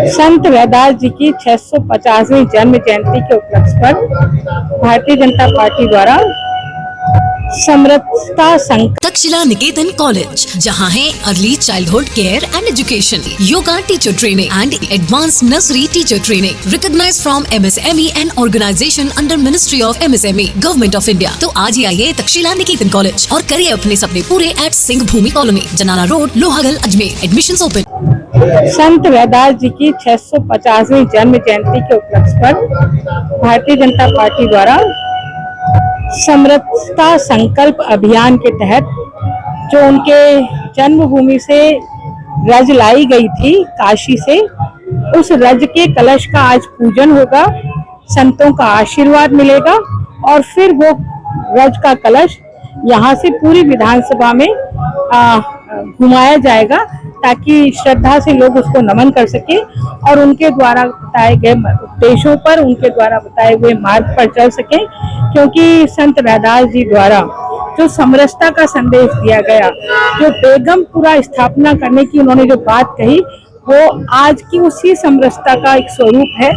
संत रैदास जी की 650वीं जन्म जयंती के उपलक्ष्य पर भारतीय जनता पार्टी द्वारा समरसता संकल्प तक्षशिला निकेतन कॉलेज, जहां है early childhood care and education, yoga teacher training and advance nursery teacher training, recognised from MSME and organisation under ministry of MSME, government of India. तो आज ही आइए तक्षशिला निकेतन कॉलेज और करिए अपने सपने पूरे एट सिंह भूमि कॉलोनी, जनाना road, Lohagal, Ajmer. Admissions open. संत रैदास जी की 650वीं जन्म जयंती के उपलक्ष्य पर भारतीय जनता पार्टी द्वारा समरसता संकल्प अभियान के तहत जो उनके जन्मभूमि से रज लाई गई थी काशी से, उस रज के कलश का आज पूजन होगा, संतों का आशीर्वाद मिलेगा और फिर वो रज का कलश यहाँ से पूरी विधानसभा में घुमाया जाएगा ताकि श्रद्धा से लोग उसको नमन कर सके और उनके द्वारा बताए गए उपदेशों पर, उनके द्वारा बताए हुए मार्ग पर चल सके। क्योंकि संत रैदास जी द्वारा जो समरसता का संदेश दिया गया, जो बेगमपुरा स्थापना करने की उन्होंने जो बात कही, वो आज की उसी समरसता का एक स्वरूप है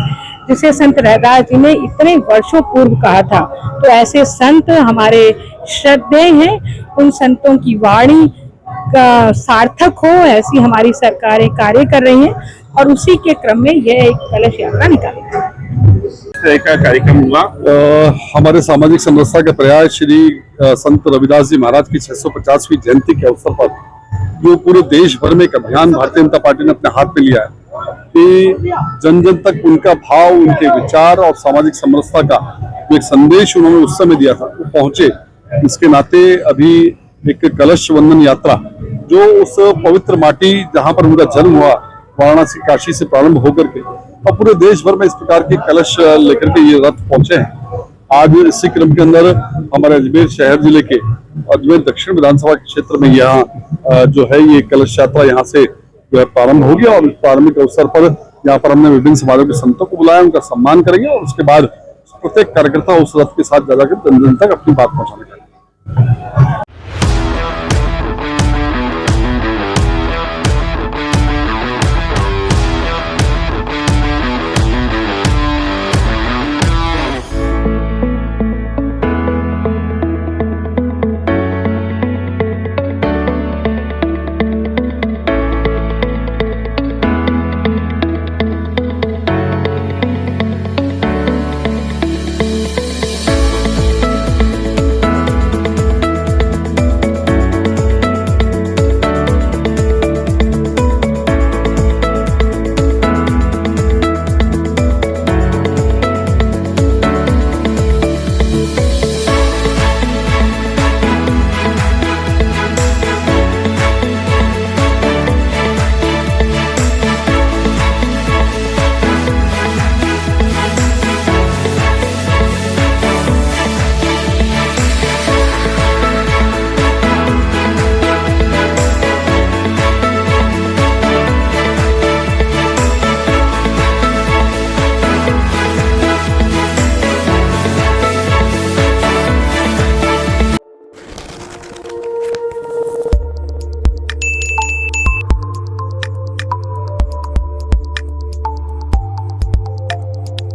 जिसे संत रैदास जी ने इतने वर्षों पूर्व कहा था। तो ऐसे संत हमारे श्रद्धेय हैं, उन संतों की वाणी का सार्थक हो, ऐसी हमारी सरकारें कार्य कर रही हैं और उसी के क्रम में यह एक कलश यात्रा निकाली का कार्यक्रम हुआ। हमारे सामाजिक समरसता के प्रयास श्री संत रविदास जी महाराज की 650वीं जयंती के अवसर पर जो पूरे देश भर में एक अभियान भारतीय जनता पार्टी ने अपने हाथ में लिया है कि जन जन तक उनका भाव, उनके विचार और सामाजिक समरसता का जो एक संदेश उन्होंने उस समय दिया था वो पहुंचे। इसके नाते अभी एक कलश वंदन यात्रा जो उस पवित्र माटी जहां पर उनका जन्म हुआ, वाराणसी काशी से प्रारंभ होकर के और पूरे देश भर में इस प्रकार के कलश लेकर के ये रथ पहुंचे हैं। आज इसी क्रम के अंदर हमारे अजमेर शहर जिले के अजमेर दक्षिण विधानसभा क्षेत्र में यहाँ जो है ये कलश यात्रा यहाँ से जो है प्रारंभ होगी और प्रारंभिक अवसर पर यहाँ पर हमने विभिन्न समाजों के संतों को बुलाया, उनका सम्मान करेंगे और उसके बाद प्रत्येक कार्यकर्ता उस रथ के साथ जा जाकर जन जन तक अपनी बात पहुंचाने का